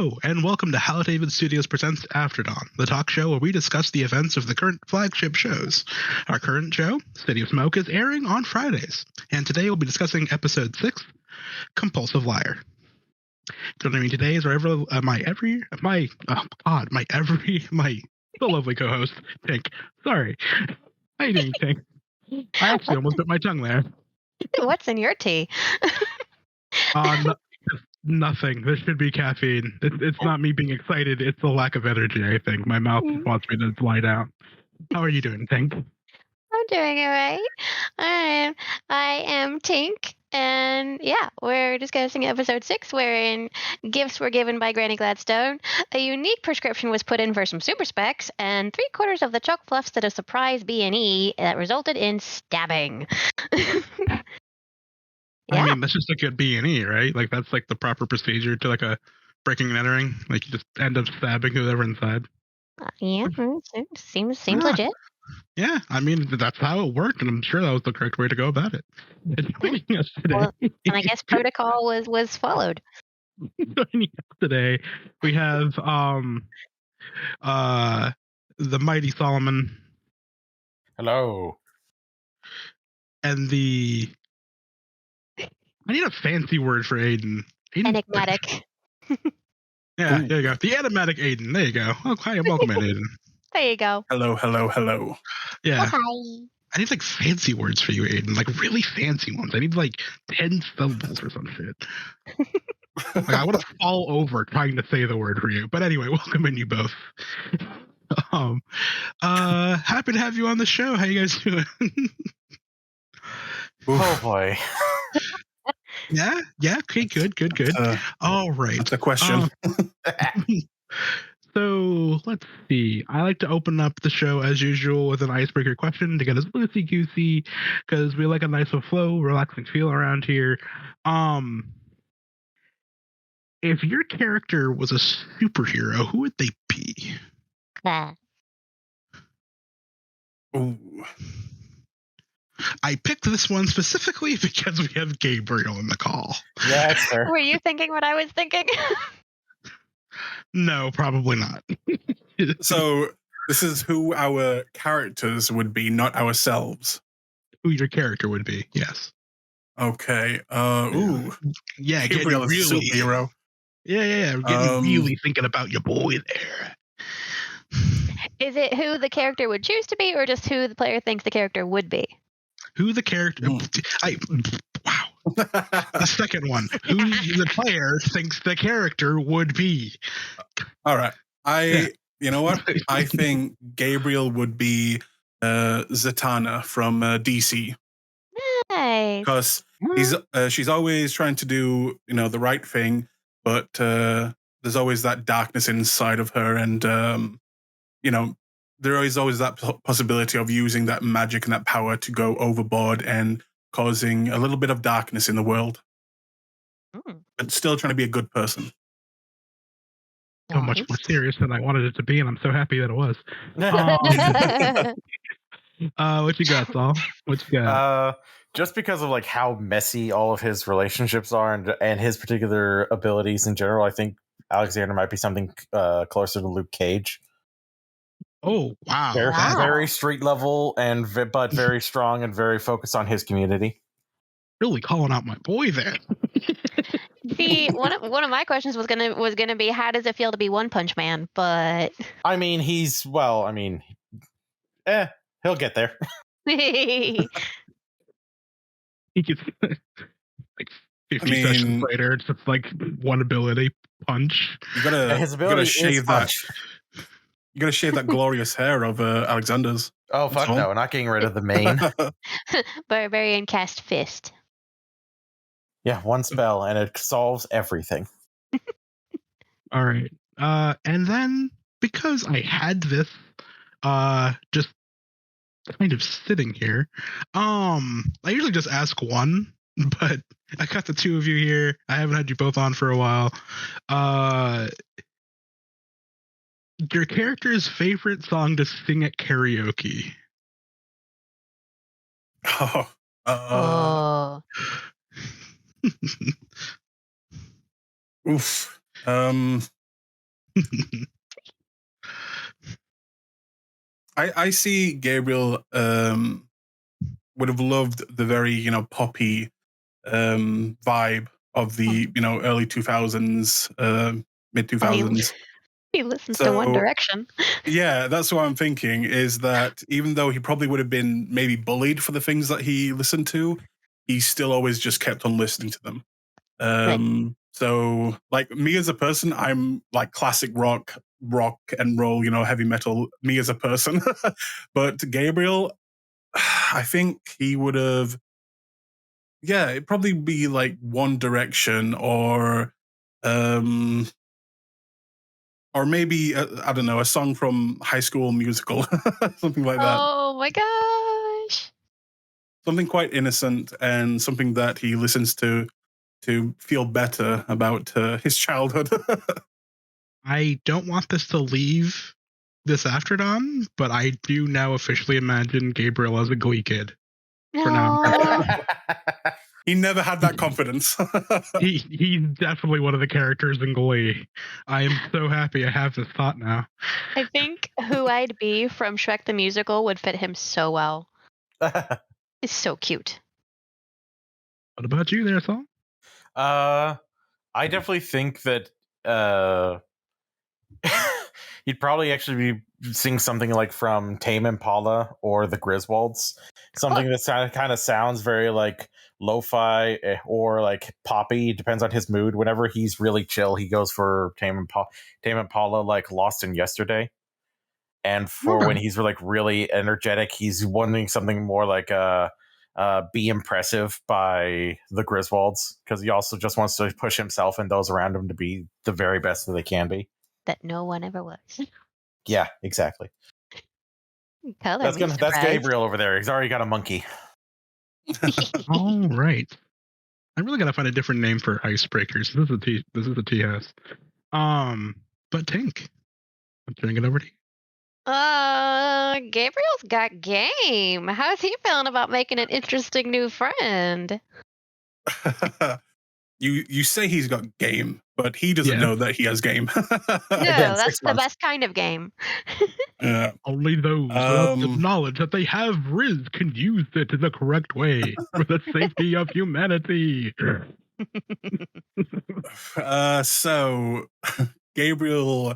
Hello, and welcome to Hallowed Studios Presents After Dawn, the talk show where we discuss the events of the current flagship shows. Our current show, City of Smoke, is airing on Fridays, and today we'll be discussing Episode 6, Compulsive Liar. Joining me today is my lovely co-host, Tink. Sorry. How you doing, Tink? I actually almost bit my tongue there. What's in your tea? Nothing. This should be caffeine. It's not me being excited. It's the lack of energy, I think. My mouth wants me to lie down. How are you doing, Tink? I'm doing all right. I am Tink, and yeah, we're discussing episode 6, wherein gifts were given by Granny Gladstone, a unique prescription was put in for some super specs, and 3/4 of the Choke Fluffs did a surprise B&E that resulted in stabbing. I mean, that's just a good B&E, right? Like, that's like the proper procedure to like a breaking and entering. Like, you just end up stabbing whoever inside. Yeah, seems legit. Yeah, I mean, that's how it worked, and I'm sure that was the correct way to go about it. Joining us today, Well, and I guess protocol was followed. Joining us today, we have the mighty Solomon. Hello. And I need a fancy word for Aidon. Enigmatic. Yeah, there you go. The enigmatic Aidon. There you go. Oh, hi, welcome in, Aidon. There you go. Hello. Yeah. Hi. I need like fancy words for you, Aidon. Like really fancy ones. I need like 10 syllables or some shit. Like, I want to fall over trying to say the word for you. But anyway, welcome in, you both. Happy to have you on the show. How you guys doing? Oh boy. Yeah. Okay. Good. All right. That's a question. So let's see. I like to open up the show as usual with an icebreaker question to get us loosey goosey because we like a nice flow, relaxing feel around here. If your character was a superhero, who would they be? Ooh. I picked this one specifically because we have Gabriel in the call. Yeah, sir. Were you thinking what I was thinking? No, probably not. So this is who our characters would be, not ourselves. Who your character would be, yes. Okay. Yeah, Gabriel is a superhero. Yeah. Getting really thinking about your boy there. Is it who the character would choose to be, or just who the player thinks the character would be? Who the character... Wow. The second one. Who the player thinks the character would be. All right. You know what? I think Gabriel would be Zatanna from DC. Nice. Because she's always trying to do, the right thing, but there's always that darkness inside of her, and there is always that possibility of using that magic and that power to go overboard and causing a little bit of darkness in the world, but still trying to be a good person. So much more serious than I wanted it to be, and I'm so happy that it was. What you got, Saul? What you got? Just because of like how messy all of his relationships are and his particular abilities in general, I think Alexander might be something closer to Luke Cage. Oh, wow. Very street level, but very strong and very focused on his community. Really calling out my boy there. See, one of my questions was gonna be, how does it feel to be One Punch Man? But I mean, he'll get there. He gets like 50 sessions later. It's just like one ability, punch. You gotta shave that. You gotta shave that glorious hair of Alexander's. Oh fuck no! Not getting rid of the mane. Barbarian cast fist. Yeah, one spell and it solves everything. All right. And then because I had this just kind of sitting here, I usually just ask one, but I got the two of you here. I haven't had you both on for a while. Your character's favorite song to sing at karaoke? Oof. I see Gabriel would have loved the very, poppy vibe of the, early 2000s, mid 2000s. He listens to One Direction. Yeah, that's what I'm thinking, is that even though he probably would have been maybe bullied for the things that he listened to, he still always just kept on listening to them. Right. So like me as a person, I'm like classic rock and roll, heavy metal, me as a person. But Gabriel, I think he would have, it'd probably be like One Direction or maybe I don't know, a song from High School Musical, something like that. Oh my gosh! Something quite innocent and something that he listens to feel better about his childhood. I don't want this to leave this After Dawn, but I do now officially imagine Gabriel as a Glee kid. For now. He never had that confidence. He's definitely one of the characters in Glee. I am so happy I have this thought now. I think who I'd be from Shrek the Musical would fit him so well. It's so cute. What about you there, Saul? I definitely think that he'd probably actually be sing something like from Tame Impala or the Griswolds. Something that kind of sounds very like lo-fi or like poppy. Depends on his mood. Whenever he's really chill, he goes for Tame Impala, like Lost in Yesterday. And for when he's like really energetic, he's wanting something more like Be Impressive by the Griswolds, because he also just wants to push himself and those around him to be the very best that they can be. That no one ever was. Yeah, exactly. That's Gabriel over there. He's already got a monkey. All right. I'm really gonna find a different name for icebreakers. This is a tea house. But Tink, I'm turning it over to you. Gabriel's got game. How's he feeling about making an interesting new friend? You say he's got game, but he doesn't know that he has game. No, that's the best kind of game. Yeah. Only those with knowledge that they have Grizz can use it the correct way for the safety of humanity. So Gabriel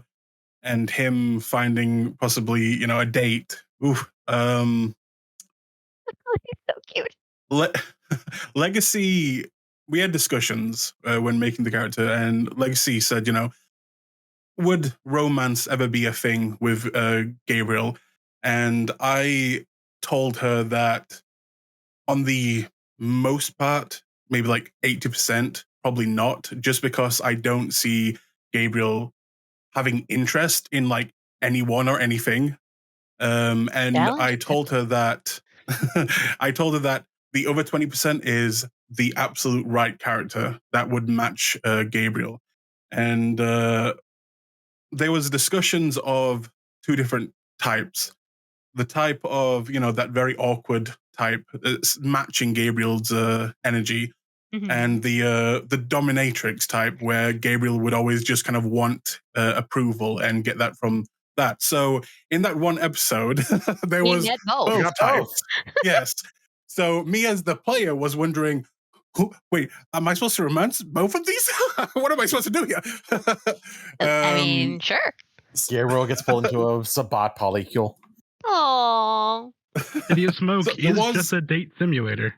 and him finding possibly, a date. Ooh, so cute. Legacy, we had discussions when making the character, and Legacy said, would romance ever be a thing with Gabriel? And I told her that on the most part, maybe like 80%, probably not, just because I don't see Gabriel having interest in like anyone or anything. And I told her that the other 20% is the absolute right character that would match Gabriel. And there was discussions of two different types. The type of, that very awkward type, matching Gabriel's energy, and the dominatrix type, where Gabriel would always just kind of want approval and get that from that. So in that one episode, there was both types. Yes. So me as the player was wondering, wait, am I supposed to romance both of these? What am I supposed to do here? I mean, sure. Gabriel gets pulled into a Sabat polycule. Aww. City of Smoke is just a date simulator.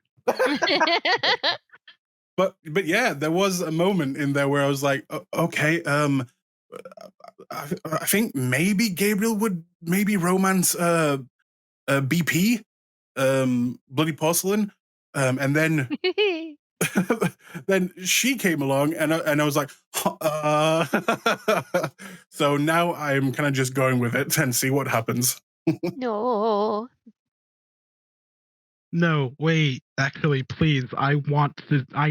But yeah, there was a moment in there where I was like, okay, I think maybe Gabriel would maybe romance BP, Bloody Porcelain, and then then she came along, and I was like, so now I'm kind of just going with it and see what happens. No, wait. Actually, please, I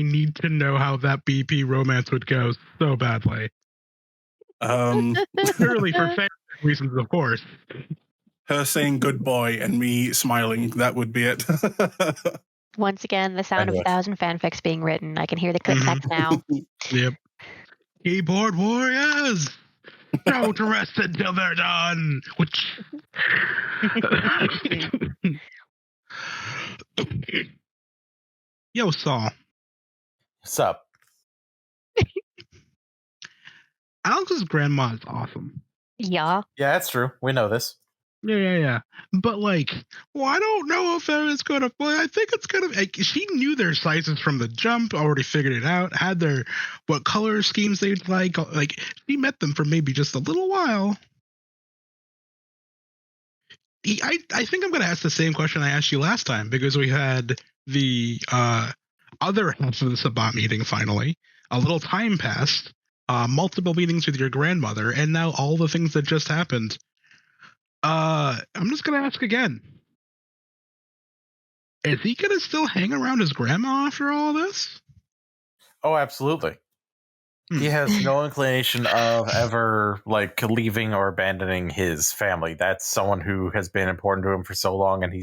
need to know how that BP romance would go so badly. Purely for fan reasons, of course. Her saying good boy and me smiling, that would be it. Once again, the sound of 1,000 fanfics being written. I can hear the click-clack now. Yep. Keyboard warriors! Don't rest until they're done. Which. Yo, Saul. What's up? Alex's grandma is awesome. Yeah. Yeah, that's true. We know this. Yeah. But like, well, I don't know if that is gonna. Well, I think it's gonna. Like, she knew their sizes from the jump. Already figured it out. Had their what color schemes they'd like. Like, she met them for maybe just a little while. I think I'm gonna ask the same question I asked you last time, because we had the other half of the Sabat meeting finally. A little time passed. Multiple meetings with your grandmother, and now all the things that just happened. I'm just gonna ask again. Is he gonna still hang around his grandma after all this? Oh, absolutely. He has no inclination of ever like leaving or abandoning his family. That's someone who has been important to him for so long, and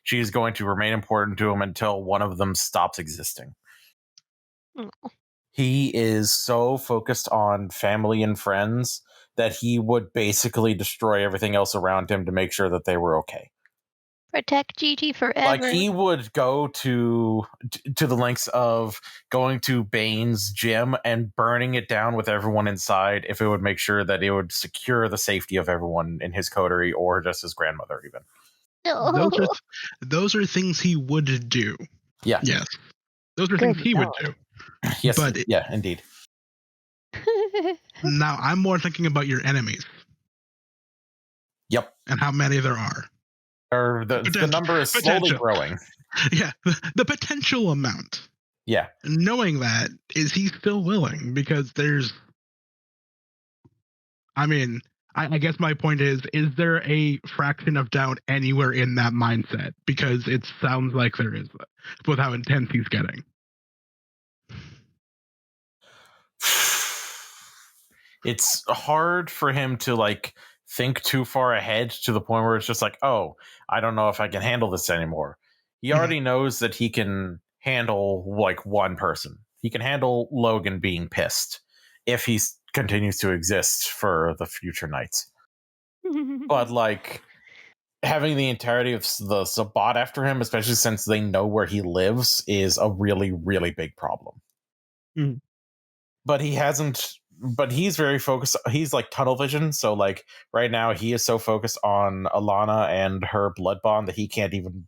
she is going to remain important to him until one of them stops existing. Oh. He is so focused on family and friends that he would basically destroy everything else around him to make sure that they were okay. Protect Gigi forever. Like, he would go to the lengths of going to Bane's gym and burning it down with everyone inside if it would make sure that it would secure the safety of everyone in his coterie or just his grandmother even. No. Those are things he would do. Yeah. Yes. Those are things he would do. Yes, but yeah, indeed. Now, I'm more thinking about your enemies. Yep. And how many there are. The number is slowly growing. Yeah, the potential amount. Yeah. Knowing that, is he still willing? Because there's... I mean, I guess my point is there a fraction of doubt anywhere in that mindset? Because it sounds like there is, with how intense he's getting. It's hard for him to like think too far ahead to the point where it's just like, oh, I don't know if I can handle this anymore. He already knows that he can handle like one person. He can handle Logan being pissed if he continues to exist for the future nights. But like having the entirety of the Sabat after him, especially since they know where he lives, is a really, really big problem. But he hasn't. But he's very focused. He's like tunnel vision. So like right now he is so focused on Alana and her blood bond that he can't even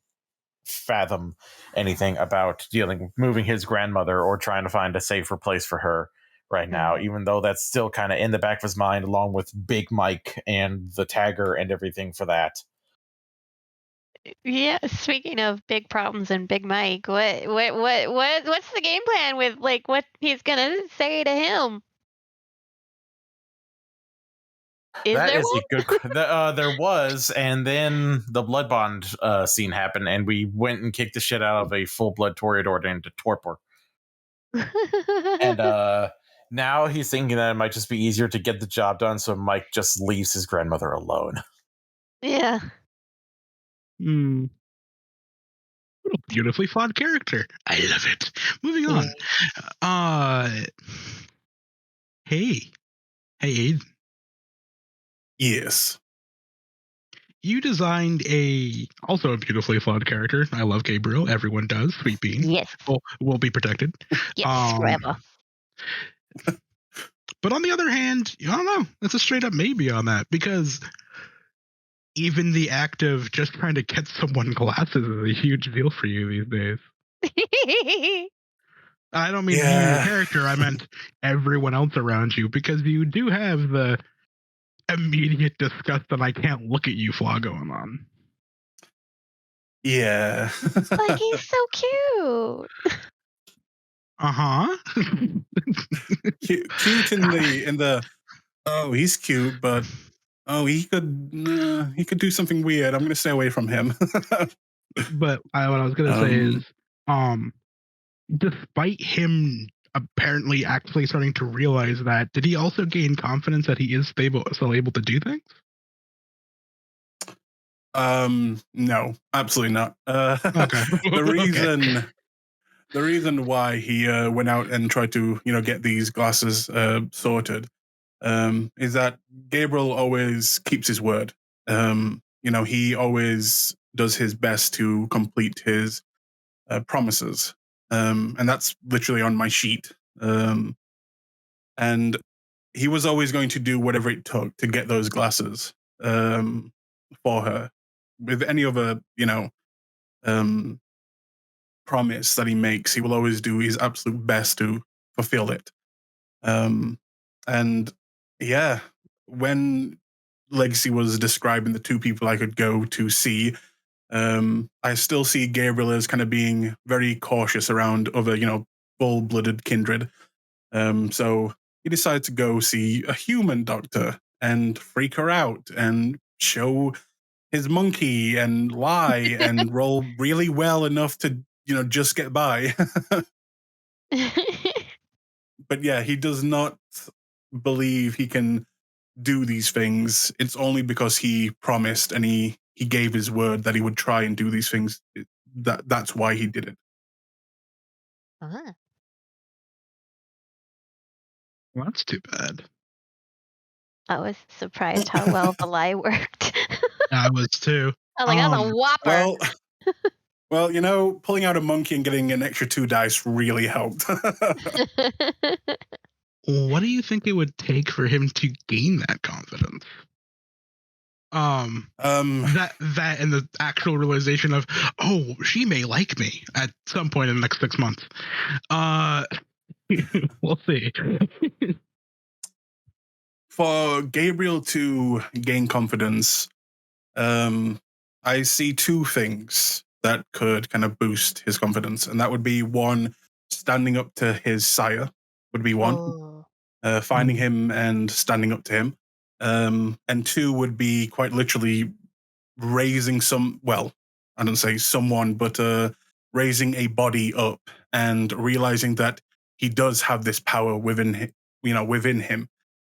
fathom anything about moving his grandmother or trying to find a safer place for her right now, even though that's still kind of in the back of his mind, along with Big Mike and the tagger and everything for that. Yeah, speaking of big problems and Big Mike, what's the game plan with like what he's gonna say to him? There was, and then the blood bond scene happened, and we went and kicked the shit out of a full blood Toreador into torpor. And now he's thinking that it might just be easier to get the job done, so Mike just leaves his grandmother alone. Yeah. Beautifully flawed character. I love it. Moving on. Hey, Aidon. Yes. You designed also a beautifully flawed character. I love Gabriel. Everyone does. Sweet bean. Yes. Will be protected. Yes, forever. But on the other hand, I don't know. It's a straight up maybe on that, because even the act of just trying to get someone glasses is a huge deal for you these days. I don't mean your character. I meant everyone else around you, because you do have the immediate disgust that I can't look at you flaw going on. Yeah. Like, he's so cute. Cute in the oh, he's cute, but oh, he could do something weird. I'm gonna stay away from him. But what I was gonna say is, despite him apparently actually starting to realize that, did he also gain confidence that he is still able to do things? No, absolutely not. Okay. The reason why he went out and tried to, get these glasses sorted is that Gabriel always keeps his word. He always does his best to complete his promises. And that's literally on my sheet. And he was always going to do whatever it took to get those glasses for her. With any other, promise that he makes, he will always do his absolute best to fulfill it. And yeah, when Legacy was describing the two people I could go to see, I still see Gabriel as kind of being very cautious around other, full-blooded kindred. So he decided to go see a human doctor and freak her out and show his monkey and lie and roll really well enough to, just get by. But yeah, he does not believe he can do these things. It's only because he promised and he gave his word that he would try and do these things. That's why he did it. Uh-huh. Well, that's too bad. I was surprised how well the lie worked. I was too. I was like, that's a whopper. Well, pulling out a monkey and getting an extra 2 dice really helped. What do you think it would take for him to gain that confidence? That and the actual realization of, oh, she may like me at some point in the next 6 months. We'll see. For Gabriel to gain confidence, I see 2 things that could kind of boost his confidence, and that would be 1, standing up to his sire would be 1, finding him and standing up to him, and 2 would be quite literally raising I don't say someone, but raising a body up and realizing that he does have this power within him,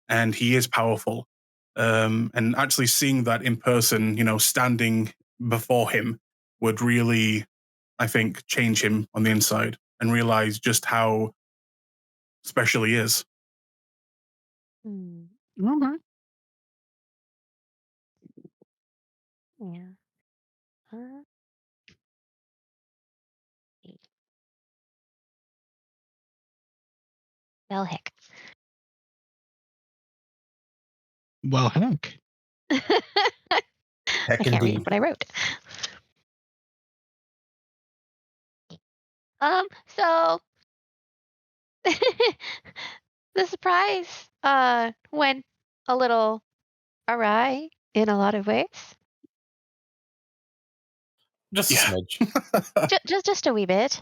and he is powerful. And actually seeing that in person, standing before him would really, I think, change him on the inside and realize just how special he is. Okay. Yeah. Well, heck. Well, heck. I can't read what I wrote. So the surprise went a little awry in a lot of ways. Just a smidge. just a wee bit.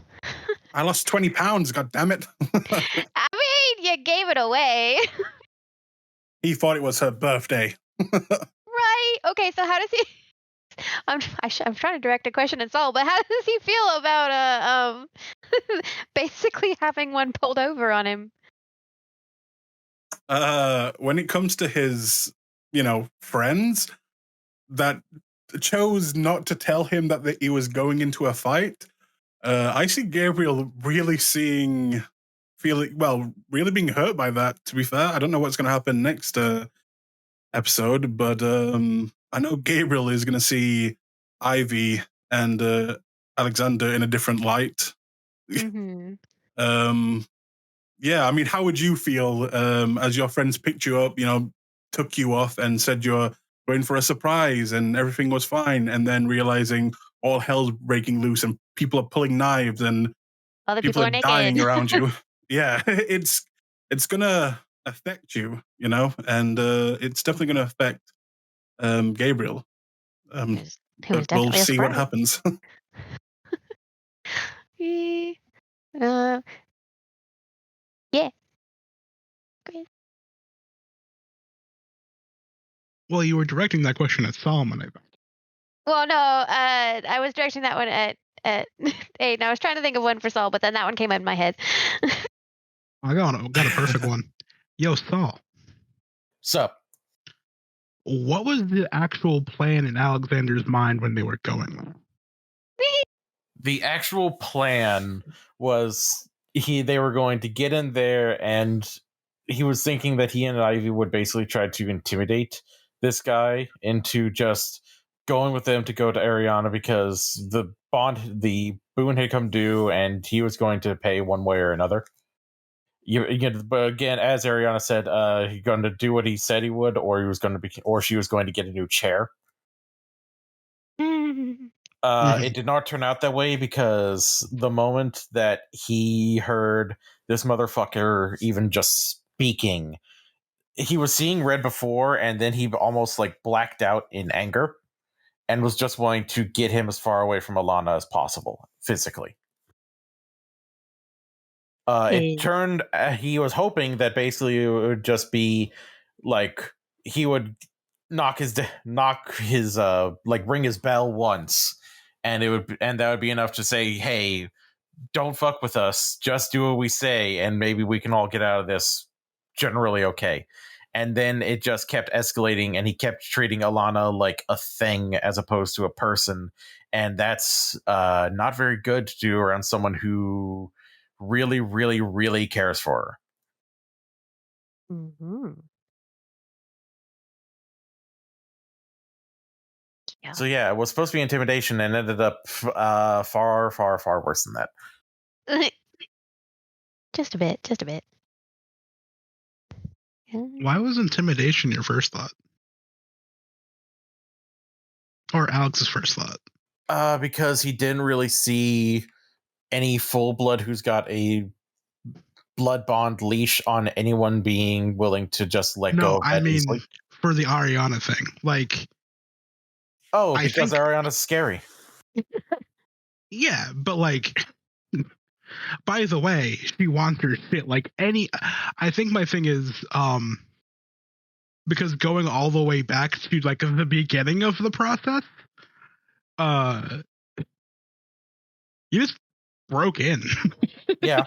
I lost 20 pounds, god damn it. I mean, you gave it away. He thought it was her birthday. Right. Okay, so how does he I'm trying to direct a question at Saul, but how does he feel about basically having one pulled over on him? When it comes to his, friends that chose not to tell him that he was going into a fight, I see Gabriel really really being hurt by that, to be fair. I don't know what's going to happen next episode, but I know Gabriel is going to see Ivy and Alexander in a different light. Mm-hmm. Yeah, I mean, how would you feel as your friends picked you up, took you off and said you're going for a surprise and everything was fine, and then realizing all hell's breaking loose and people are pulling knives and other people are dying around you? Yeah, it's gonna affect you, and it's definitely gonna affect Gabriel. We'll see what happens. Yeah. Great. Well, you were directing that question at Solomon, I think. Well, no, I was directing that one at Aidon. I was trying to think of one for Saul, but then that one came in my head. I got a perfect one. Yo, Saul. Sup? What was the actual plan in Alexander's mind when they were going? The actual plan was they were going to get in there and he was thinking that he and Ivy would basically try to intimidate this guy into just going with them to go to Ariana because the boon had come due and he was going to pay one way or another. But again, as Ariana said, he's going to do what he said he would, or she was going to get a new chair. It did not turn out that way because the moment that he heard this motherfucker even just speaking, he was seeing red before, and then he almost like blacked out in anger and was just wanting to get him as far away from Alana as possible physically. It turned. He was hoping that basically it would just be like he would knock his ring his bell once, and that would be enough to say, "Hey, don't fuck with us. Just do what we say, and maybe we can all get out of this generally okay." And then it just kept escalating, and he kept treating Alana like a thing as opposed to a person, and that's not very good to do around someone who really, really, really cares for her. Mm-hmm. Yeah. So yeah, it was supposed to be intimidation and ended up far, far, far worse than that. Just a bit. Why was intimidation your first thought? Or Alex's first thought? Because he didn't really see any full blood who's got a blood bond leash on anyone being willing to just let go of that. I mean, easily. For the Ariana thing, like. Oh, because Ariana's scary. Yeah, but like, by the way, she wants her shit. Like I think my thing is, because going all the way back to like the beginning of the process, you just broke in. Yeah.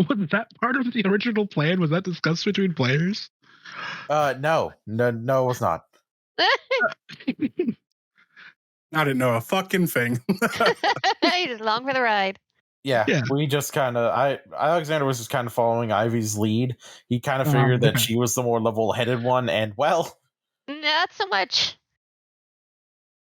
Was that part of the original plan? Was that discussed between players? No, it was not. I didn't know a fucking thing. He's along for the ride. Yeah, we just kind of Alexander was just kind of following Ivy's lead. He kind of figured that she was the more level-headed one, and well, not so much.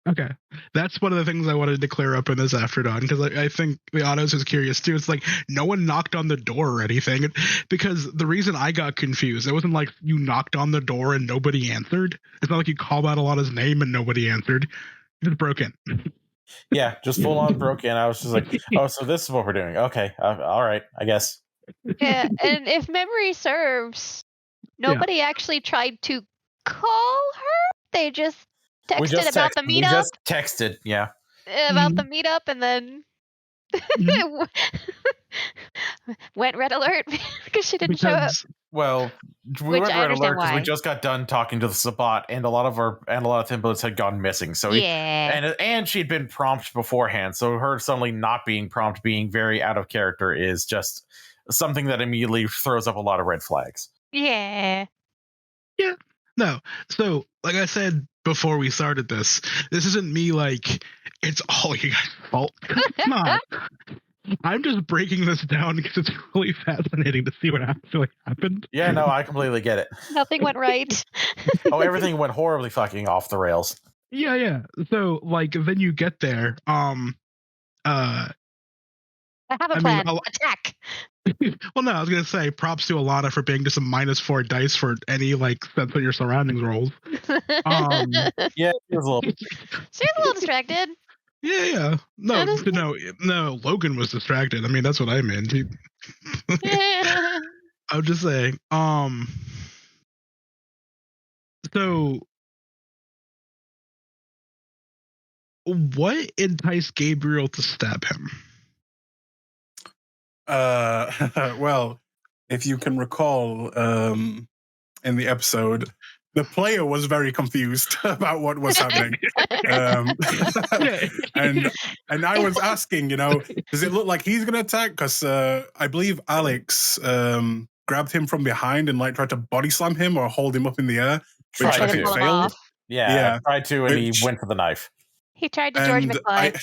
Okay, that's one of the things I wanted to clear up in this After Dawn, because I think the audience is curious too. It's like no one knocked on the door or anything, because the reason I got confused, it wasn't like you knocked on the door and nobody answered. It's not like you called out Alana's name and nobody answered. You just broke in. Yeah, just full on broke in. I was just like, oh, so this is what we're doing. Okay, all right, I guess. Yeah, and if memory serves, nobody actually tried to call her. They just texted about the meetup. We just texted, yeah. About the meetup, and then went red alert because she didn't show up. Well, we went red alert because we just got done talking to the Sabat, and a lot of templates had gone missing. So and she'd been prompt beforehand, so her suddenly not being prompt, being very out of character, is just something that immediately throws up a lot of red flags. Yeah. No. So, like I said before we started this isn't me like it's all you guys' fault. It's not. I'm just breaking this down because it's really fascinating to see what actually happened. Yeah, no, I completely get it. Nothing went right. Everything went horribly fucking off the rails. Yeah. So, like, then you get there. I have a plan. Attack. Well, no, I was gonna say props to Alana for being just a -4 dice for any like sense of your surroundings rolls. Yeah, she was a little distracted. Yeah. No. Logan was distracted. I mean, that's what I meant. I'm just saying. So, what enticed Gabriel to stab him? Well, if you can recall, in the episode, the player was very confused about what was happening. And I was asking, does it look like he's going to attack? Because I believe Alex grabbed him from behind and tried to body slam him or hold him up in the air, which I think failed. Yeah, tried to, and he went for the knife. He tried to George McFly.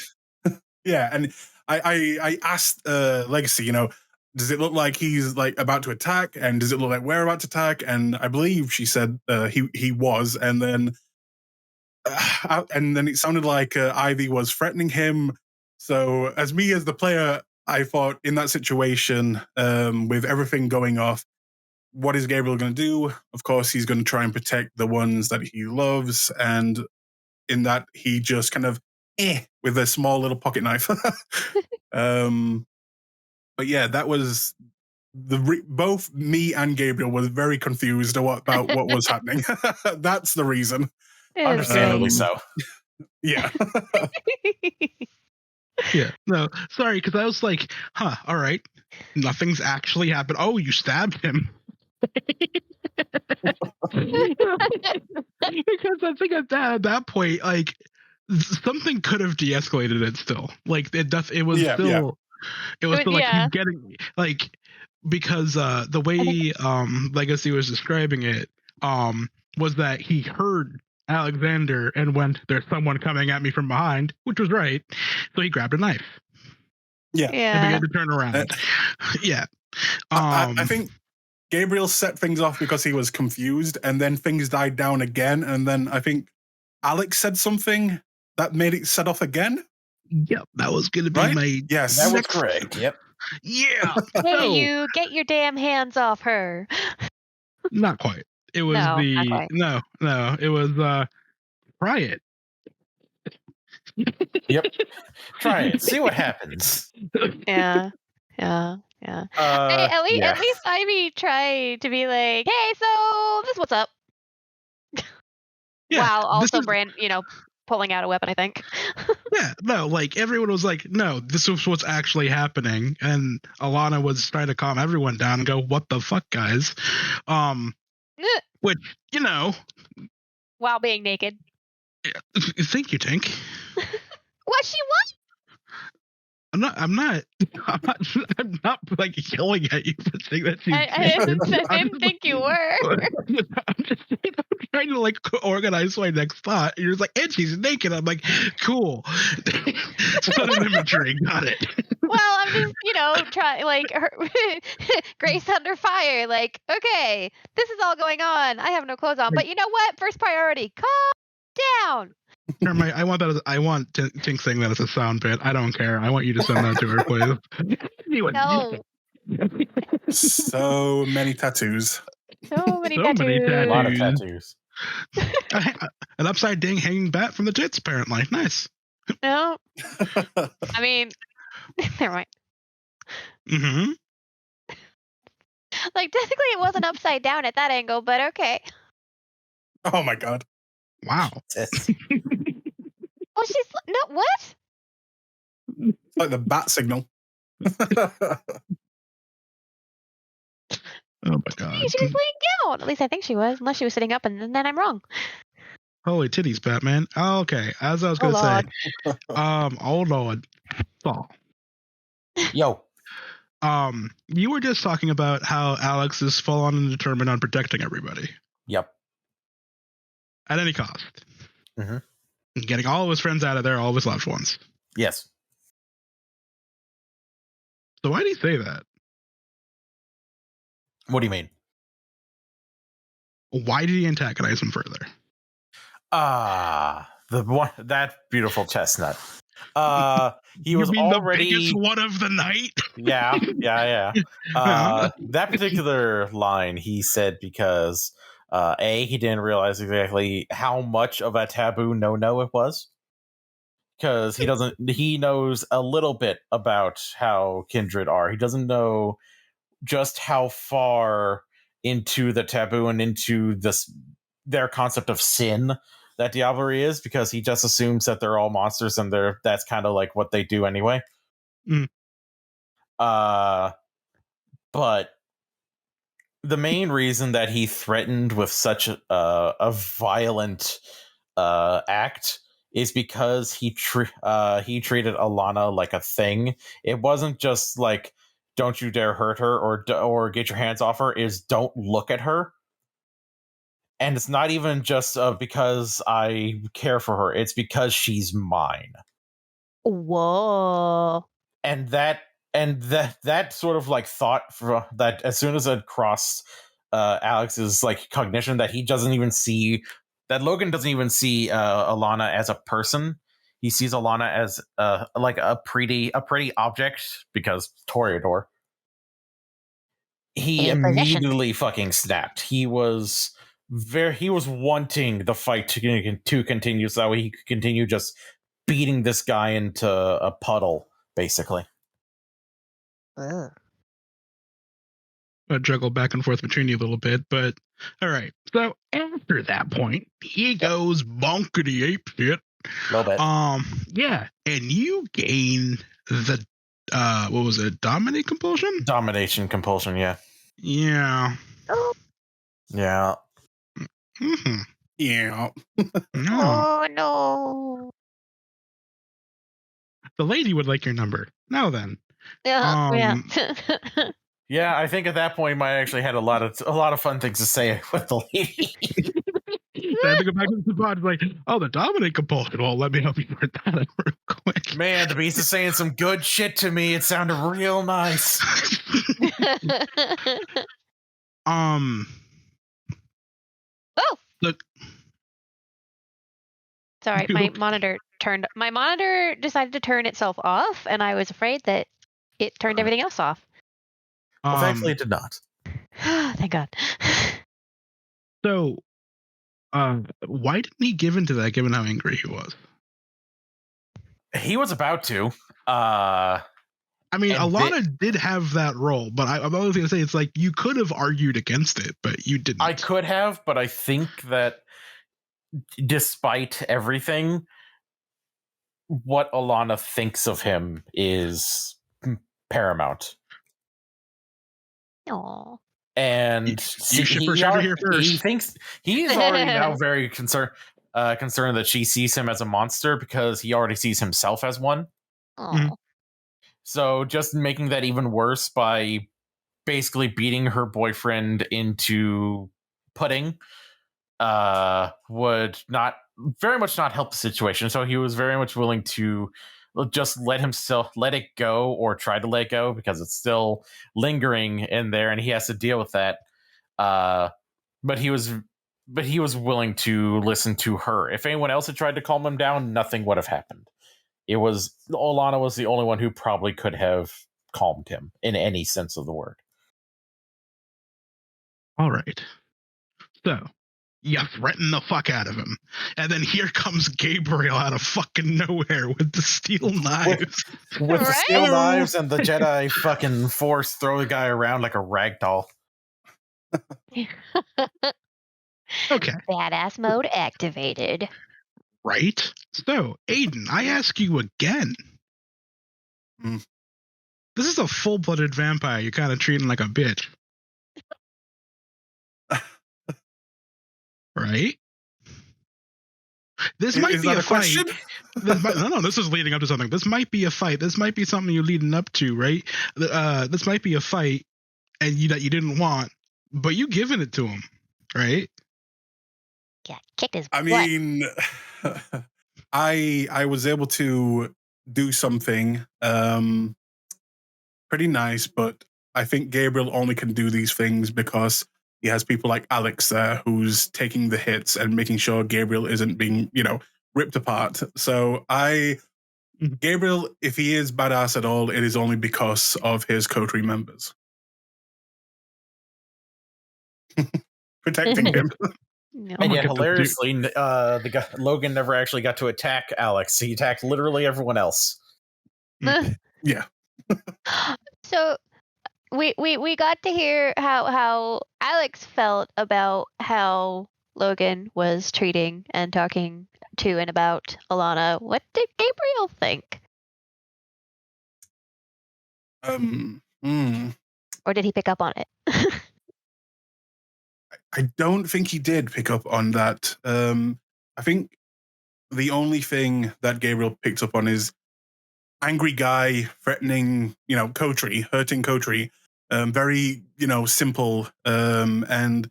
And I asked Legacy, does it look like he's like about to attack? And does it look like we're about to attack? And I believe she said he was, and then it sounded like Ivy was threatening him. So as the player, I thought in that situation, with everything going off, what is Gabriel going to do? Of course, he's going to try and protect the ones that he loves, and in that he just kind of with a small little pocket knife. But yeah, that was both me and Gabriel was very confused about what was happening. That's the reason. Understandably so. Yeah. Yeah. No, sorry, because I was like, all right, nothing's actually happened. Oh, you stabbed him. Because I think at that point, like, something could have de-escalated it still. Like, it was still like he's getting, like, because the way Legacy was describing it was that he heard Alexander and went, "There's someone coming at me from behind," which was right. So he grabbed a knife. Yeah. And began to turn around. Yeah. I think Gabriel set things off because he was confused, and then things died down again. And then I think Alex said something that made it set off again. Yep, that was going to be my... Yes, that was correct. Yep. Yeah. Hey, you get your damn hands off her. Not quite. It was No, it was try it. Yep. Try it. See what happens. Yeah. Hey, at least Ivy tried to be like, hey, so this is what's up. Yeah, wow, also pulling out a weapon, I think. Yeah, no, like everyone was like, no, this is what's actually happening. And Alana was trying to calm everyone down and go, what the fuck, guys? Which, while being naked. Thank you, Tink. What, she was? I'm not like yelling at you for saying that. I didn't think you were. I'm trying to like organize my next thought. You're just like, and she's naked. I'm like, cool. Sudden imagery, got it. Well, I'm just, trying like Grace under fire. Like, okay, this is all going on. I have no clothes on, but you know what? First priority, calm down. Jeremiah, I want Tink saying that as a sound bit. I don't care. I want you to send that to her, please. No. So many tattoos. So many tattoos. A lot of tattoos. An upside down hanging bat from the tits, apparently. Nice. No. I mean, never mind. Mm-hmm. Like, technically it wasn't upside down at that angle, but okay. Oh my god. Wow. Oh, no, what? It's like the bat signal. Oh my god. Hey, she was laying down. At least I think she was, unless she was sitting up, and then I'm wrong. Holy titties, Batman. Oh, okay. As I was going to say, oh Lord. Fall. Yo. You were just talking about how Alex is full on and determined on protecting everybody. Yep. At any cost. Mm-hmm. Getting all of his friends out of there, all of his loved ones. Yes. So why do you say that? What do you mean? Why did he antagonize him further? That beautiful chestnut. He was already the biggest one of the night. Yeah. That particular line he said because he didn't realize exactly how much of a taboo no it was. Because he knows a little bit about how kindred are. He doesn't know just how far into the taboo and into their concept of sin that Diablerie is, because he just assumes that they're all monsters and that's kind of like what they do anyway. Mm. But the main reason that he threatened with such a violent act is because he treated Alana like a thing. It wasn't just like, don't you dare hurt her or get your hands off her. Is don't look at her. And it's not even just because I care for her. It's because she's mine. Whoa. And that and that sort of like thought for that as soon as it crossed Alex's like cognition, that he doesn't even see that Logan doesn't even see Alana as a person. He sees Alana as like a pretty object because Toreador. He immediately fucking snapped. He was wanting the fight to continue, so that way he could continue just beating this guy into a puddle, basically. Ugh. I juggle back and forth between you a little bit, but all right. So after that point, he goes bonkety ape shit. A little bit. Yeah, and you gain the what was it? Dominate compulsion? Domination compulsion, yeah. Yeah. Oh. Yeah. Mm-hmm. Yeah. No. Oh no. The lady would like your number. Now then. Yeah. Yeah, I think at that point, I actually had a lot of fun things to say with the lady. I had to go back to the pod, like, oh, the dominate compulsion. Well, let me help you with that real quick. Man, the beast is saying some good shit to me. It sounded real nice. Oh. Look. Sorry, my monitor decided to turn itself off, and I was afraid that it turned everything else off. Well, thankfully it did not. Thank God. So, why didn't he give into that, given how angry he was? He was about to. I mean, Alana did have that role, but I'm always going to say it's like you could have argued against it, but you didn't. I could have, but I think that despite everything, what Alana thinks of him is paramount. Aww. you And here first. He thinks he's already now very concerned that she sees him as a monster because he already sees himself as one. Mm-hmm. So just making that even worse by basically beating her boyfriend into pudding would not very much not help the situation. So he was very much willing to just let it go, or try to let go, because it's still lingering in there and he has to deal with that. But he was willing to listen to her. If anyone else had tried to calm him down, nothing would have happened. Alana was the only one who probably could have calmed him in any sense of the word. All right. So you threaten the fuck out of him, and then here comes Gabriel out of fucking nowhere with the steel knives. With the steel knives and the Jedi fucking force throw the guy around like a rag doll. Okay. Badass mode activated. Right? So, Aidon, I ask you again. This is a full-blooded vampire you're kind of treating like a bitch. Right? This might be a fight. No, this is leading up to something. This might be a fight. This might be something you're leading up to, right? This might be a fight and that you didn't want, but you giving it to him, right? Yeah, kicked his butt. I mean, I was able to do something pretty nice, but I think Gabriel only can do these things because he has people like Alex there who's taking the hits and making sure Gabriel isn't being, ripped apart. So Gabriel, if he is badass at all, it is only because of his coterie members. Protecting him. No. And yet, hilariously, the guy, Logan never actually got to attack Alex. He attacked literally everyone else. Yeah. So we got to hear how Alex felt about how Logan was treating and talking to and about Alana. What did Gabriel think? Or did he pick up on it? I don't think he did pick up on that. I think the only thing that Gabriel picked up on is angry guy threatening, coterie, hurting coterie. Very, simple. And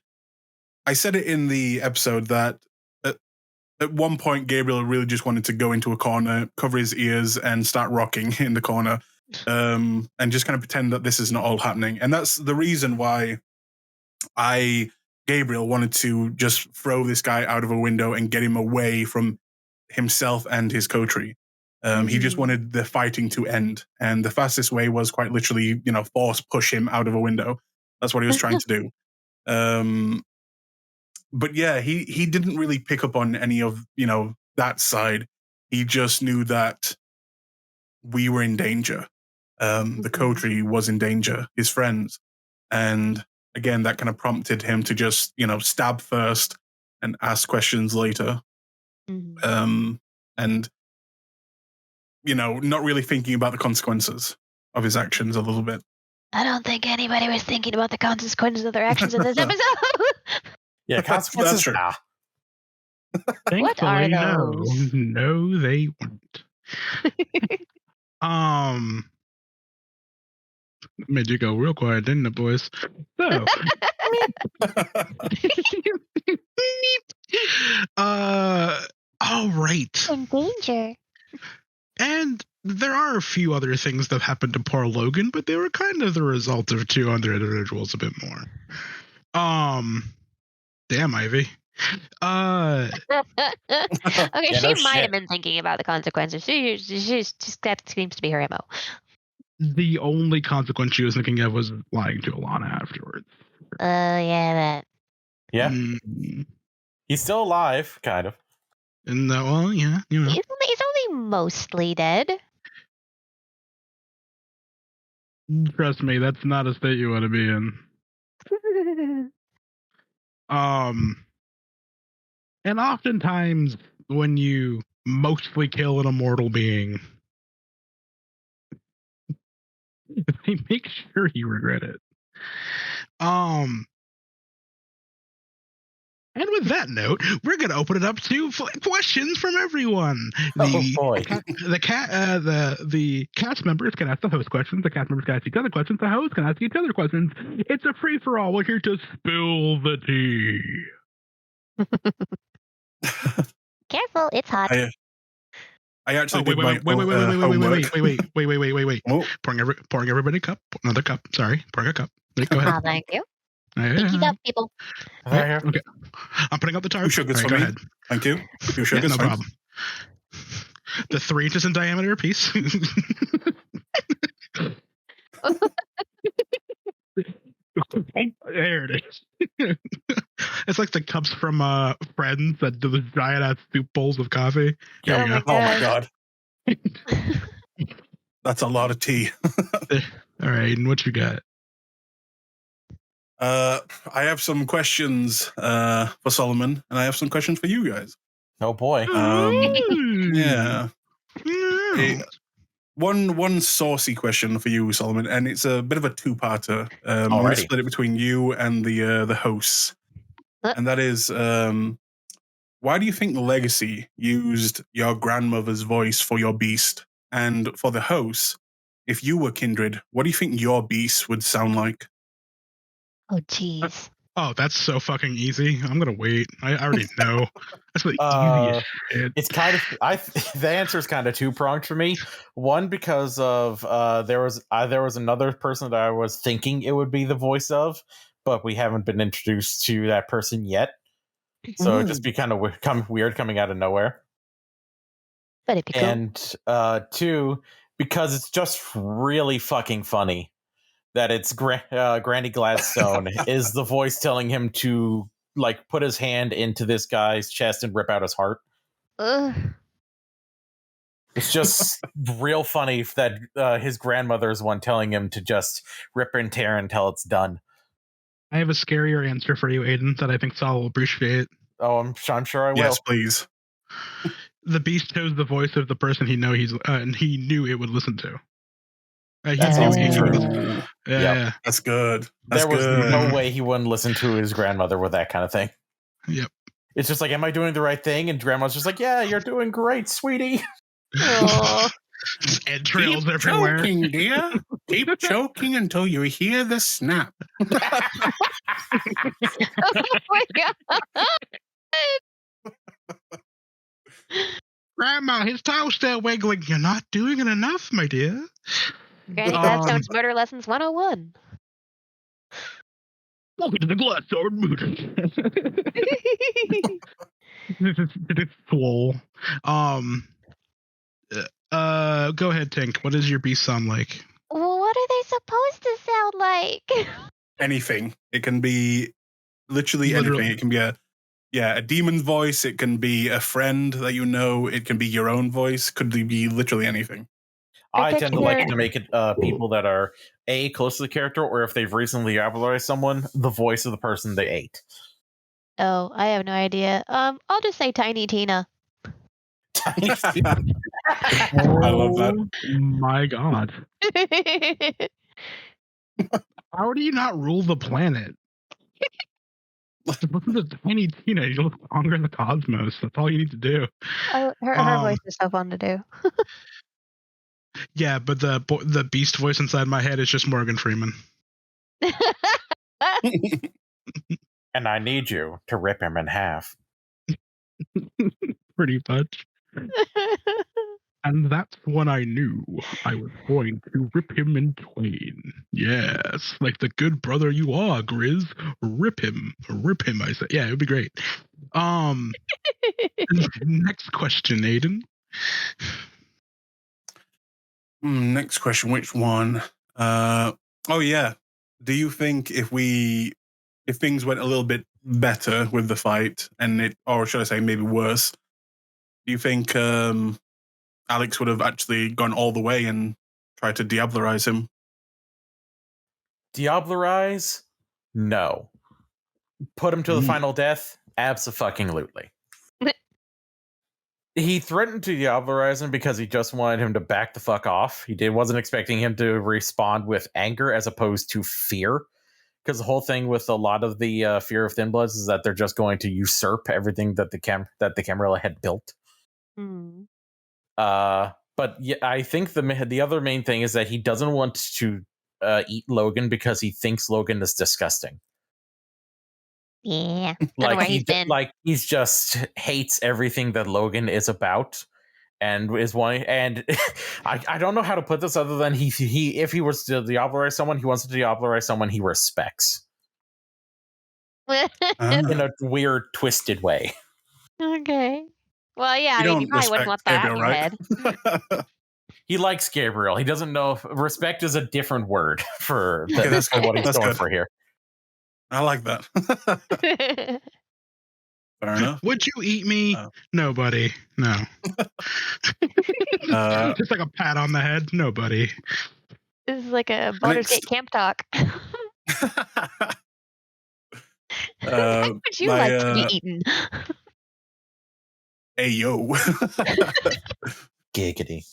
I said it in the episode that at one point Gabriel really just wanted to go into a corner, cover his ears, and start rocking in the corner. and just kind of pretend that this is not all happening. And that's the reason why Gabriel wanted to just throw this guy out of a window and get him away from himself and his coterie. He just wanted the fighting to end. And the fastest way was quite literally, force push him out of a window. That's what he was trying to do. But yeah, he didn't really pick up on any of, that side. He just knew that we were in danger. The coterie was in danger, his friends. And again, that kind of prompted him to just, stab first and ask questions later. And, not really thinking about the consequences of his actions a little bit. I don't think anybody was thinking about the consequences of their actions in this episode. Yeah, consequences. That's true. Thankfully, What are those? No, they weren't. Made you go real quiet, didn't it, boys? So, all right. In danger. And there are a few other things that happened to poor Logan, but they were kind of the result of two other individuals a bit more. Damn, Ivy. Okay, Yeah, she no might shit. have been thinking about the consequences. She's just that seems to be her MO. The only consequence she was thinking of was lying to Alana afterwards. Yeah, that. Yeah, Mm. he's still alive, kind of. And well, yeah, He's only mostly dead. Trust me, that's not a state you want to be in. And oftentimes when you mostly kill an immortal being, they make sure you regret it. And with that note, we're going to open it up to questions from everyone. Oh boy! The cast members can ask the host questions. The cast members can ask each other questions. The host can ask each other questions. It's a free for all. We're here to spill the tea. Careful, it's hot. I actually did wait. Oh. Pouring everybody a cup. Another cup. Sorry, pouring a cup. Go ahead. Oh, thank you. Yeah. Pinky up, people. Okay. I'm putting up the target. 2 sugars for go me. ahead. Thank you. 2 sugars. No problem. The 3 inches in diameter piece. There it is. It's like the cups from Friends that do the giant ass soup bowls of coffee. There we go. Oh my god. That's a lot of tea. All right, and what you got? I have some questions for Solomon, and I have some questions for you guys. Oh boy! Yeah. One saucy question for you, Solomon, and it's a bit of a two-parter. I'm going to split it between you and the hosts, and that is, why do you think Legacy used your grandmother's voice for your beast? And for the hosts, if you were Kindred, what do you think your beast would sound like? Oh, jeez. Oh, that's so fucking easy. I'm gonna wait. I already know. That's the easiest shit. It's kind of the answer is kind of two-pronged for me. One, because of there was another person that I was thinking it would be the voice of, but we haven't been introduced to that person yet. So it'd just be kind of weird coming out of nowhere. But it'd be cool. And 2, because it's just really fucking funny that it's Granny Gladstone is the voice telling him to like put his hand into this guy's chest and rip out his heart. Ugh. It's just real funny that his grandmother is one telling him to just rip and tear until it's done. I have a scarier answer for you, Aiden, that I think Saul will appreciate. Oh, I'm sure I will. Yes, please. The beast chose the voice of the person he and he knew it would listen to. That's true. Yeah, that's good. There was no way he wouldn't listen to his grandmother with that kind of thing. Yep. It's just like, am I doing the right thing? And grandma's just like, yeah, you're doing great, sweetie. Entrails Keep everywhere. Choking, dear. Keep choking until you hear the snap. Oh my god. Grandma, his tail's still wiggling. You're not doing it enough, my dear. Granny Gladstone's Murder Lessons 101. Welcome to the Gladstone Murder. It's swole. Go ahead, Tink. What does your beast sound like? Well, what are they supposed to sound like? Anything. It can be literally anything. It can be a demon's voice. It can be a friend that you know. It can be your own voice. Could be literally anything. I tend to like to make it people that are close to the character, or if they've recently diablerized someone, the voice of the person they ate. Oh, I have no idea. I'll just say Tiny Tina. Tiny Tina. I love that. My God. How do you not rule the planet? Listen to Tiny Tina. You look longer in the cosmos. That's all you need to do. Oh, her voice is so fun to do. Yeah, but the beast voice inside my head is just Morgan Freeman. And I need you to rip him in half. Pretty much. And that's when I knew I was going to rip him in twain. Yes, like the good brother you are, Grizz. Rip him, I said. Yeah, it would be great. Next question, Aidon. Next question. Which one? Oh yeah. Do you think if things went a little bit better with the fight, or should I say maybe worse, do you think Alex would have actually gone all the way and tried to diablerize him? Diablerize? No. Put him to the final death? Abso-fucking-lutely. He threatened to diablerize him because he just wanted him to back the fuck off. He wasn't expecting him to respond with anger as opposed to fear. Because the whole thing with a lot of the Fear of Thin Bloods is that they're just going to usurp everything that the Camarilla had built. Mm. But yeah, I think the other main thing is that he doesn't want to eat Logan because he thinks Logan is disgusting. Yeah, he's just hates everything that Logan is about, and is wanting. And I don't know how to put this other than he if he was to diablerize someone, he wants to diablerize someone he respects in a weird, twisted way. Okay. Well, yeah, you probably wouldn't want that Gabriel, in your head. He likes Gabriel. He doesn't know respect is a different word for what he's going for here. I like that. Fair enough. Would you eat me? Nobody. No. Just like a pat on the head. Nobody. This is like a Baldur's Gate camp talk. Would you like to be eaten? Hey, yo. Giggity.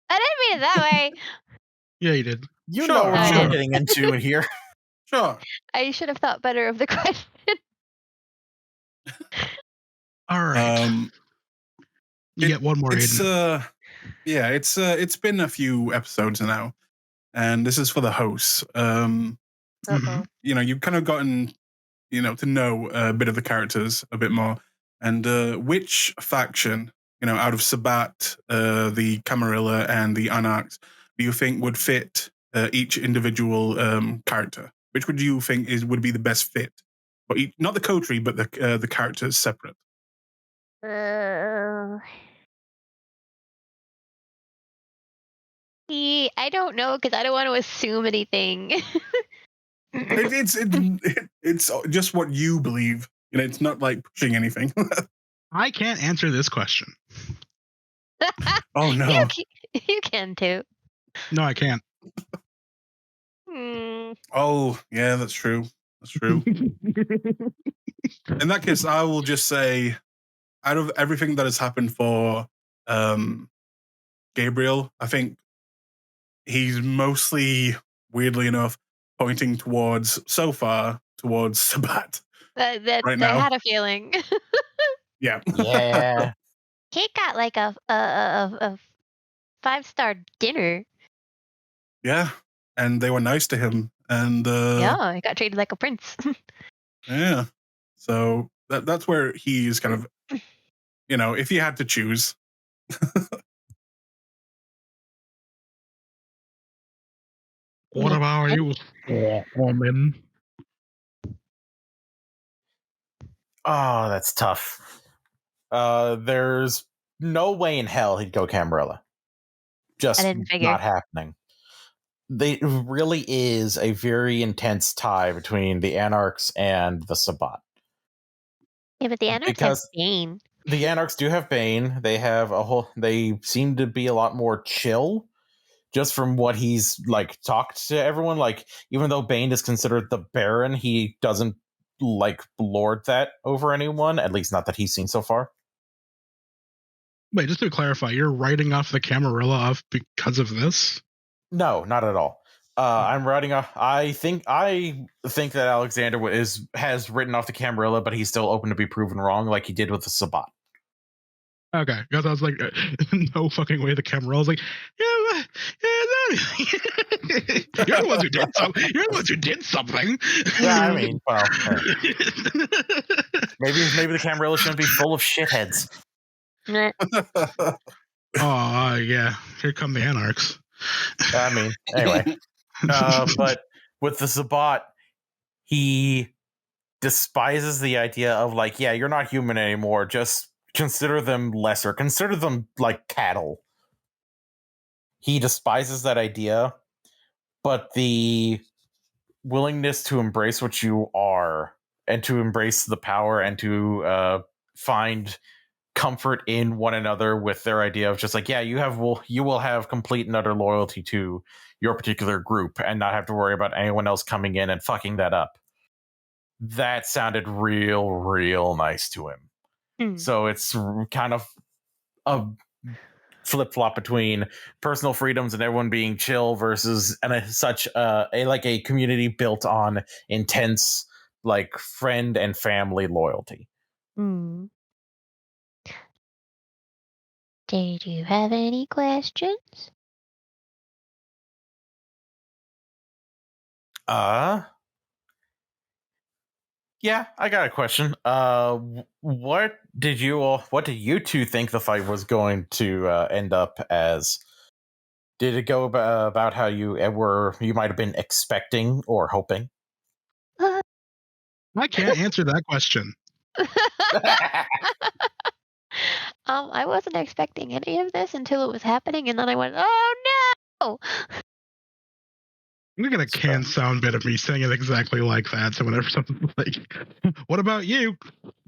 I didn't mean it that way. Yeah, you did. You know what you're getting into here. Sure. I should have thought better of the question. All right. You get one more. It's it's been a few episodes now, and this is for the hosts. You know, you've kind of gotten, to know a bit of the characters a bit more, and which faction, out of Sabat, the Camarilla, and the Anarchs, do you think would fit each individual character? Which would you think would be the best fit for each, not the coterie, but the characters separate? See, I don't know because I don't want to assume anything. It's just what you believe. It's not like pushing anything. I can't answer this question. Oh no, you can too. No, I can't. Oh yeah, that's true. That's true. In that case, I will just say, out of everything that has happened for Gabriel, I think he's mostly, weirdly enough, pointing towards Sabat. That right now. I had a feeling. Yeah. Yeah. He got like a 5-star dinner. Yeah, and they were nice to him, and yeah, he got treated like a prince. Yeah, so that's where he's kind of, if you had to choose. What about you, woman? Oh, that's tough. There's no way in hell he'd go Camarilla. Just I didn't figure. not happening. There really is a very intense tie between the Anarchs and the Sabbat. Yeah, but the Anarchs have Bane. The Anarchs do have Bane. They have they seem to be a lot more chill. Just from what he's like talked to everyone, like even though Bane is considered the Baron, he doesn't like lord that over anyone, at least not that he's seen so far. Wait, just to clarify, you're writing off the Camarilla off because of this? No, not at all. I'm writing off. I think that Alexander has written off the Camarilla, but he's still open to be proven wrong, like he did with the Sabbat. Okay, because I was like, no fucking way the Camarilla was like, yeah, you're the ones who did something. You're the ones who did something. Yeah, I mean, well, maybe the Camarilla shouldn't be full of shitheads. Oh, yeah, here come the Anarchs. I mean, anyway. But with the Sabbat, he despises the idea of like, yeah, you're not human anymore. Just consider them lesser. Consider them like cattle. He despises that idea, but the willingness to embrace what you are and to embrace the power and to find comfort in one another with their idea of just like, yeah, you will have complete and utter loyalty to your particular group and not have to worry about anyone else coming in and fucking that up. That sounded real nice to him. So it's kind of a flip-flop between personal freedoms and everyone being chill versus such a community built on intense like friend and family loyalty. Did you have any questions? Yeah, I got a question. What did you two think the fight was going to end up as? Did it go about how you might have been expecting or hoping? I can't answer that question. I wasn't expecting any of this until it was happening, and then I went, "Oh no!" I'm gonna get a canned sound bit of me saying it exactly like that. So whenever something's like, "What about you?"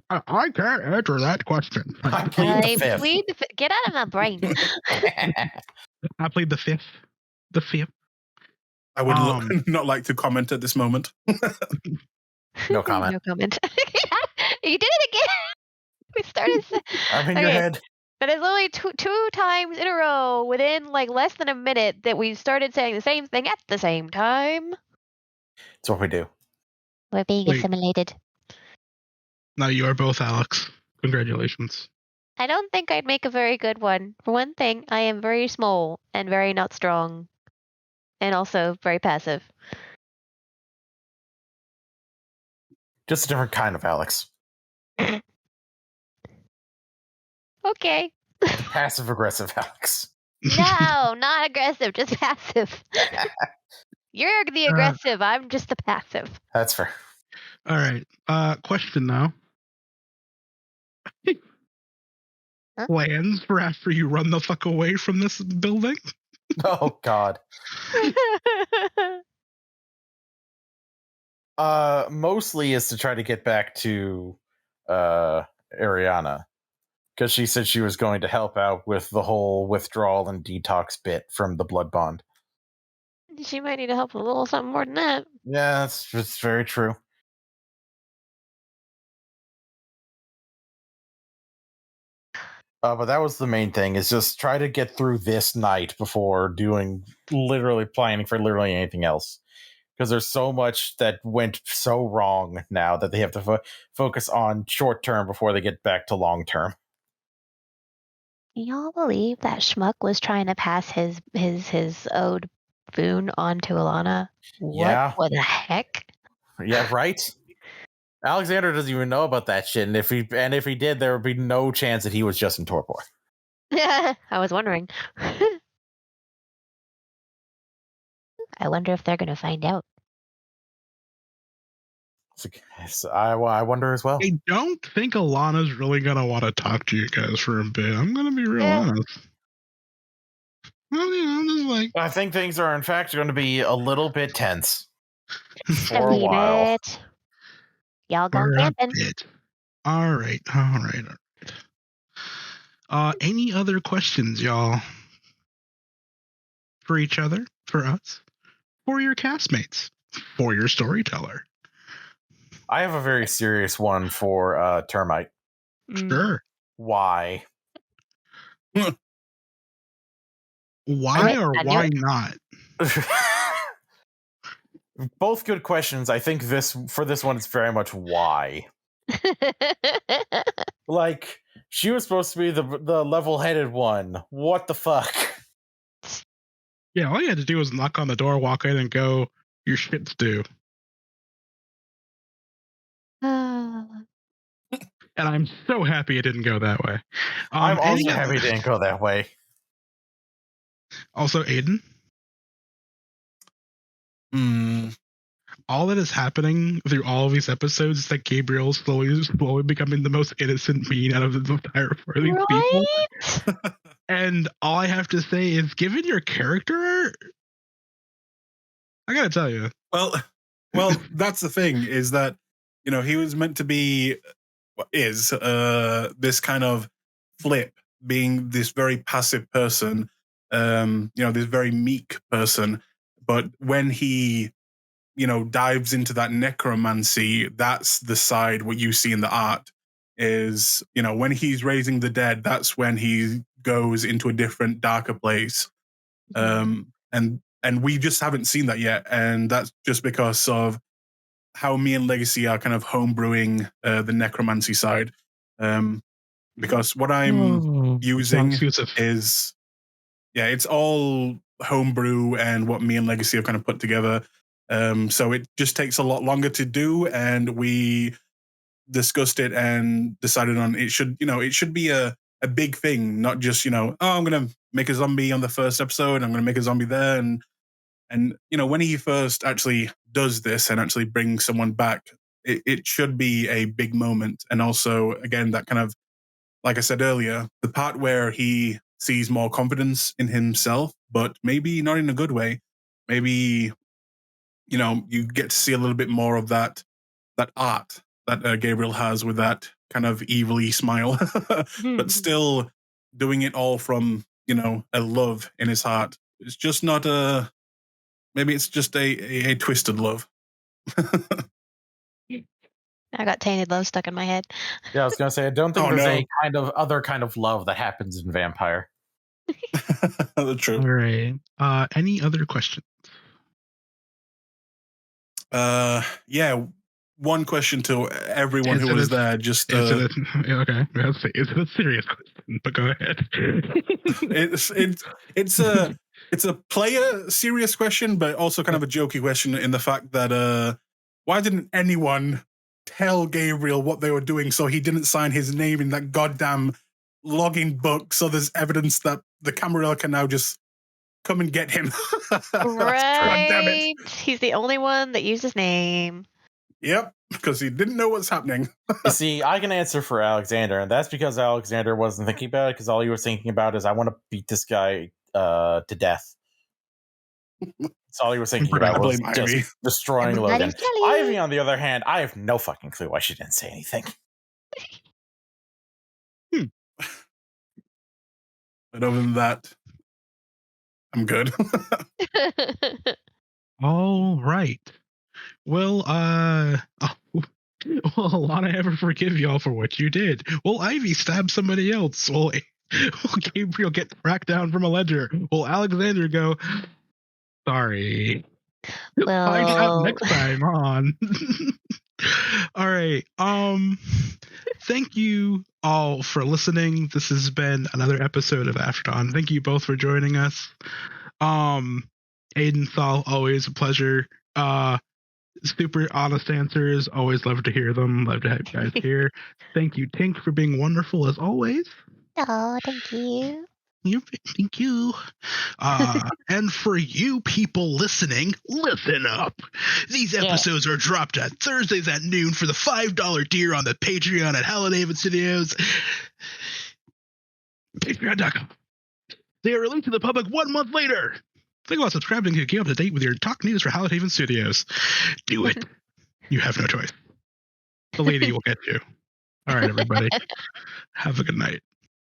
I can't answer that question. I plead the fifth. Get out of my brain. I played the fifth. The fifth. I would not like to comment at this moment. No comment. No comment. You did it again. We started. I'm in your head. But it's only two times in a row within like less than a minute that we started saying the same thing at the same time. That's what we do. We're being assimilated. Now you are both Alex. Congratulations. I don't think I'd make a very good one. For one thing, I am very small and very not strong. And also very passive. Just a different kind of Alex. Okay. Passive-aggressive Alex. No, not aggressive, just passive. You're the aggressive, I'm just the passive. That's fair. All right. Question now. Plans for after you run the fuck away from this building? Oh, God. Mostly is to try to get back to Ariana. Because she said she was going to help out with the whole withdrawal and detox bit from the blood bond. She might need help with a little something more than that. Yeah, that's very true. But that was the main thing, is just try to get through this night before planning for literally anything else. Because there's so much that went so wrong now that they have to focus on short term before they get back to long term. Can y'all believe that Schmuck was trying to pass his ode boon on to Alana? What the heck? Yeah, right? Alexander doesn't even know about that shit, and if he did, there would be no chance that he was just in torpor. I was wondering. I wonder if they're going to find out. I wonder as well. I don't think Alana's really going to want to talk to you guys for a bit. I'm going to be real honest. Well, I'm just like... I think things are, in fact, going to be a little bit tense for a while. Y'all go camping. All right. Any other questions, y'all? For each other? For us? For your castmates? For your storyteller? I have a very serious one for Termite. Sure. Why? Why or why not? Both good questions. I think for this one, it's very much why. Like, she was supposed to be the level-headed one. What the fuck? Yeah, all you had to do was knock on the door, walk in, and go, your shit's due. And I'm so happy it didn't go that way. I'm also happy it didn't go that way. Also, Aidon? All that is happening through all of these episodes is that Gabriel's slowly becoming the most innocent being out of the entire four of these people. And all I have to say is, given your character, I gotta tell you. Well, that's the thing, is that, you know, he was meant to be, this kind of flip, being this very passive person, you know, this very meek person. But when he, you know, dives into that necromancy, that's the side, what you see in the art is, you know, when he's raising the dead, that's when he goes into a different, darker place. And we just haven't seen that yet. And that's just because of how me and Legacy are kind of homebrewing the necromancy side. Because what I'm using is, it's all homebrew and what me and Legacy have kind of put together. So it just takes a lot longer to do, and we discussed it and decided on it should be a big thing, not just, you know, I'm going to make a zombie on the first episode, I'm going to make a zombie there. And, you know, when he first actually does this and actually brings someone back, it should be a big moment. And also, again, that kind of, like I said earlier, the part where he sees more confidence in himself, but maybe not in a good way. Maybe, you know, you get to see a little bit more of that art that Gabriel has with that kind of evilly smile, but still doing it all from, you know, a love in his heart. It's just not maybe it's just a twisted love. I got tainted love stuck in my head. Yeah, I was gonna say, I don't think there's any other kind of love that happens in Vampire. True. All right. Any other questions? Yeah. One question to everyone who was there. Just okay. Is it a serious question? But go ahead. It's a player serious question, but also kind of a jokey question in the fact that why didn't anyone tell Gabriel what they were doing so he didn't sign his name in that goddamn login book, so there's evidence that the Camarilla can now just come and get him. Right. God damn it. He's the only one that used his name. Yep, because he didn't know what's happening. You see, I can answer for Alexander, and that's because Alexander wasn't thinking about it, because all he was thinking about is, I want to beat this guy to death. That's all he was thinking about, was just destroying Logan. Ivy, on the other hand, I have no fucking clue why she didn't say anything. But other than that, I'm good. All right. Will Alana ever forgive y'all for what you did? Will Ivy stab somebody else? Will Gabriel get tracked down from a ledger? Will Alexander go, sorry? Well, find out next time on. All right. Thank you all for listening. This has been another episode of After Dawn. Thank you both for joining us. Aidon, Saul, always a pleasure. Super honest answers. Always love to hear them. Love to have you guys here. Thank you, Tink, for being wonderful as always. Oh, thank you. Thank you. And for you people listening, listen up. These episodes are dropped at Thursdays at noon for the $5 tier on the Patreon at Hallowed Studios. Patreon.com. They are released to the public 1 month later. Think about subscribing to keep up to date with your talk news for Hallowed Studios. Do it. You have no choice. The lady will get you. All right, everybody. Have a good night.